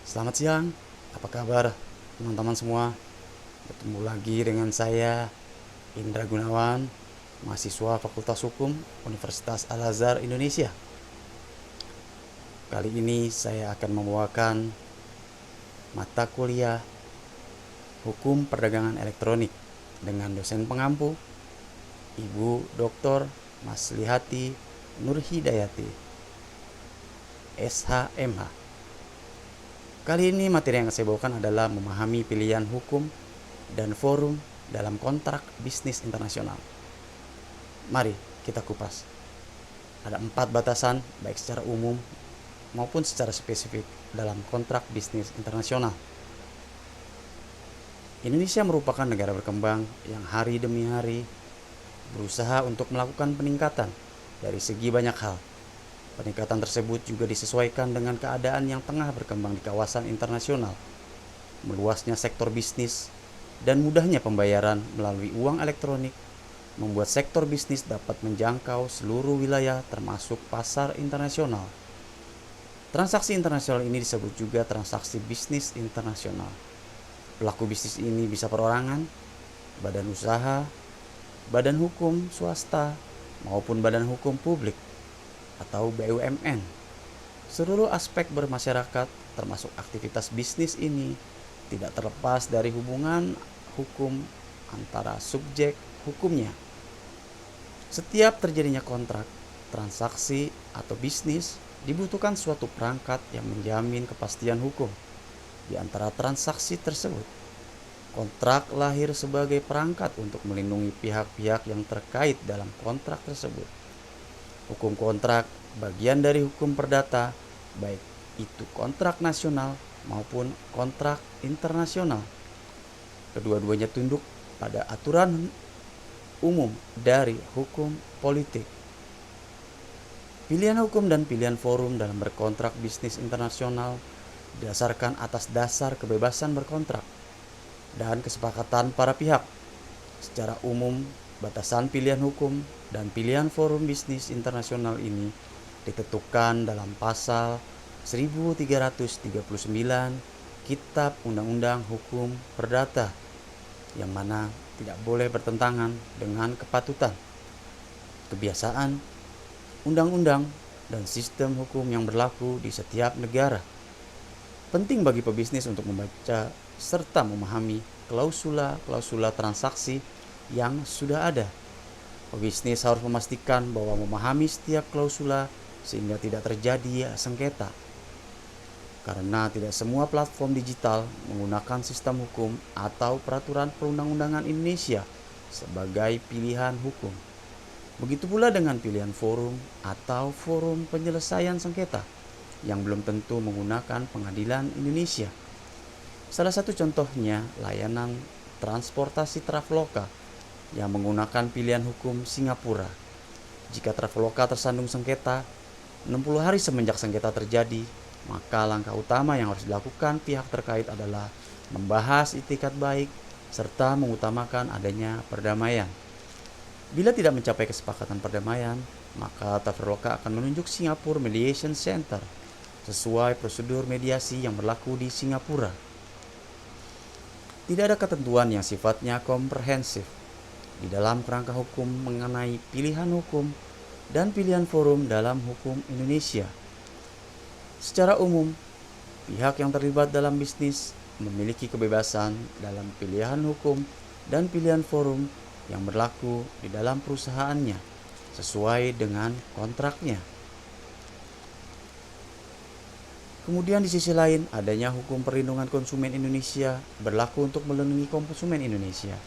Selamat siang, apa kabar teman-teman semua? Bertemu lagi dengan saya, Indra Gunawan, mahasiswa Fakultas Hukum Universitas Al-Azhar Indonesia. Kali ini saya akan membawakan mata kuliah Hukum Perdagangan Elektronik dengan dosen pengampu, Ibu Dr. Maslihati Nurhidayati, SHMH. Kali ini materi yang saya bawakan adalah memahami pilihan hukum dan forum dalam kontrak bisnis internasional. Mari kita kupas. Ada 4 batasan baik secara umum maupun secara spesifik dalam kontrak bisnis internasional. Indonesia merupakan negara berkembang yang hari demi hari berusaha untuk melakukan peningkatan dari segi banyak hal. Peningkatan tersebut juga disesuaikan dengan keadaan yang tengah berkembang di kawasan internasional, meluasnya sektor bisnis, dan mudahnya pembayaran melalui uang elektronik membuat sektor bisnis dapat menjangkau seluruh wilayah termasuk pasar internasional. Transaksi internasional ini disebut juga transaksi bisnis internasional. Pelaku bisnis ini bisa perorangan, badan usaha, badan hukum swasta, maupun badan hukum publik atau BUMN. Seluruh aspek bermasyarakat termasuk aktivitas bisnis ini tidak terlepas dari hubungan hukum antara subjek hukumnya. Setiap terjadinya kontrak, transaksi, atau bisnis dibutuhkan suatu perangkat yang menjamin kepastian hukum di antara transaksi tersebut. Kontrak lahir sebagai perangkat untuk melindungi pihak-pihak yang terkait dalam kontrak tersebut. Hukum kontrak bagian dari hukum perdata, baik itu kontrak nasional maupun kontrak internasional. Kedua-duanya tunduk pada aturan umum dari hukum politik. Pilihan hukum dan pilihan forum dalam berkontrak bisnis internasional didasarkan atas dasar kebebasan berkontrak dan kesepakatan para pihak. Secara umum, batasan pilihan hukum dan pilihan forum bisnis internasional ini ditentukan dalam pasal 1339 Kitab Undang-Undang Hukum Perdata, yang mana tidak boleh bertentangan dengan kepatutan, kebiasaan, undang-undang, dan sistem hukum yang berlaku di setiap negara. Penting bagi pebisnis untuk membaca serta memahami klausula-klausula transaksi yang sudah ada. Pebisnis harus memastikan bahwa memahami setiap klausula sehingga tidak terjadi sengketa. Karena tidak semua platform digital menggunakan sistem hukum atau peraturan perundang-undangan Indonesia sebagai pilihan hukum. Begitu pula dengan pilihan forum atau forum penyelesaian sengketa yang belum tentu menggunakan pengadilan Indonesia. Salah satu contohnya layanan transportasi Traveloka yang menggunakan pilihan hukum Singapura. Jika Traveloka tersandung sengketa 60 hari semenjak sengketa terjadi, maka langkah utama yang harus dilakukan pihak terkait adalah membahas itikat baik serta mengutamakan adanya perdamaian. Bila tidak mencapai kesepakatan perdamaian, maka Traveloka akan menunjuk Singapore Mediation Center sesuai prosedur mediasi yang berlaku di Singapura. Tidak ada ketentuan yang sifatnya komprehensif di dalam kerangka hukum mengenai pilihan hukum dan pilihan forum dalam hukum Indonesia. Secara umum, pihak yang terlibat dalam bisnis memiliki kebebasan dalam pilihan hukum dan pilihan forum yang berlaku di dalam perusahaannya sesuai dengan kontraknya. Kemudian di sisi lain, adanya hukum perlindungan konsumen Indonesia berlaku untuk melindungi konsumen Indonesia.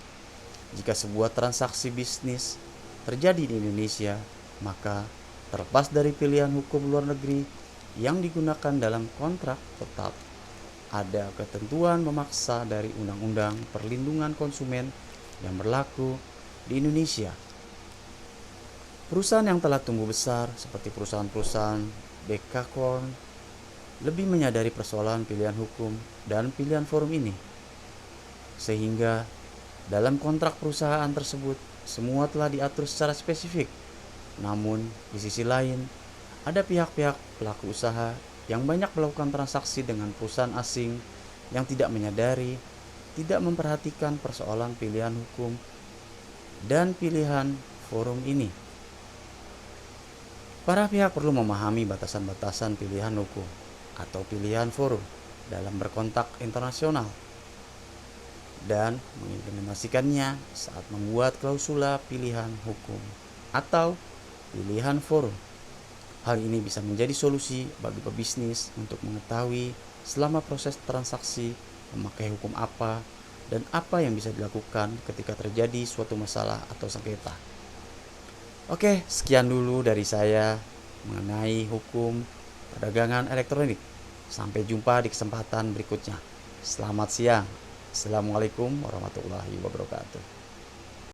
Jika sebuah transaksi bisnis terjadi di Indonesia, maka terlepas dari pilihan hukum luar negeri yang digunakan dalam kontrak, tetap ada ketentuan memaksa dari Undang-Undang Perlindungan Konsumen yang berlaku di Indonesia. Perusahaan yang telah tumbuh besar seperti perusahaan-perusahaan Dekakorn lebih menyadari persoalan pilihan hukum dan pilihan forum ini, sehingga dalam kontrak perusahaan tersebut semua telah diatur secara spesifik. Namun di sisi lain, ada pihak-pihak pelaku usaha yang banyak melakukan transaksi dengan perusahaan asing yang tidak menyadari, tidak memperhatikan persoalan pilihan hukum dan pilihan forum ini. Para pihak perlu memahami batasan-batasan pilihan hukum atau pilihan forum dalam berkontak internasional dan mengimplementasikannya saat membuat klausula pilihan hukum atau pilihan forum. Hal ini bisa menjadi solusi bagi pebisnis untuk mengetahui selama proses transaksi memakai hukum apa dan apa yang bisa dilakukan ketika terjadi suatu masalah atau sengketa. Oke, sekian dulu dari saya mengenai hukum perdagangan elektronik. Sampai jumpa di kesempatan berikutnya. Selamat siang. Assalamualaikum warahmatullahi wabarakatuh.